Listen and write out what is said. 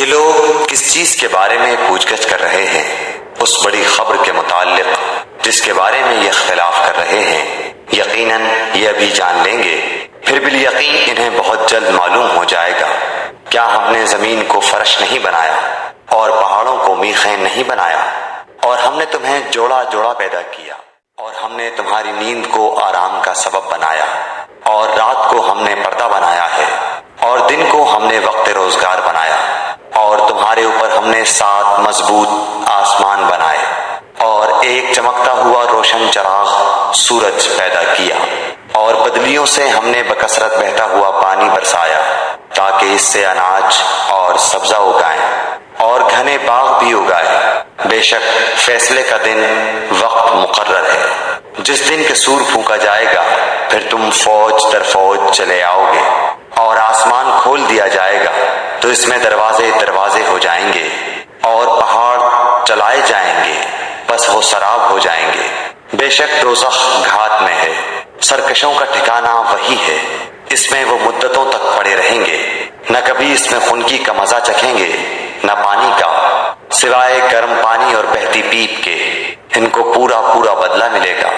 یہ لوگ کس چیز کے بارے میں پوچھ گچھ کر رہے ہیں؟ اس بڑی خبر کے متعلق جس کے بارے میں یہ اختلاف کر رہے ہیں۔ یقیناً یہ ابھی جان لیں گے، پھر بالیقین انہیں بہت جلد معلوم ہو جائے گا۔ کیا ہم نے زمین کو فرش نہیں بنایا اور پہاڑوں کو میخیں نہیں بنایا؟ اور ہم نے تمہیں جوڑا جوڑا پیدا کیا، اور ہم نے تمہاری نیند کو آرام کا سبب بنایا، اور رات کو ہم نے پردہ بنایا ہے، اور دن کو ہم نے وقت روزگار بنایا، اور تمہارے اوپر ہم نے 7 مضبوط آسمان بنائے، اور ایک چمکتا ہوا روشن چراغ سورج پیدا کیا، اور بدلیوں سے ہم نے بکثرت بہتا ہوا پانی برسایا تاکہ اس سے اناج اور سبزہ اگائیں اور گھنے باغ بھی اگائے۔ بے شک فیصلے کا دن وقت مقرر ہے، جس دن کہ سور پھونکا جائے گا، پھر تم فوج در فوج چلے آؤ گے، اور آسمان کھول دیا جائے گا تو اس میں دروازے دروازے ہو جائیں گے، اور پہاڑ چلائے جائیں گے، بس وہ سراب ہو جائیں گے۔ بے شک دوزخ گھات میں ہے، سرکشوں کا ٹھکانہ وہی ہے، اس میں وہ مدتوں تک پڑے رہیں گے، نہ کبھی اس میں خنکی کا مزہ چکھیں گے نہ پانی کا، سوائے گرم پانی اور بہتی پیپ کے۔ ان کو پورا پورا بدلہ ملے گا۔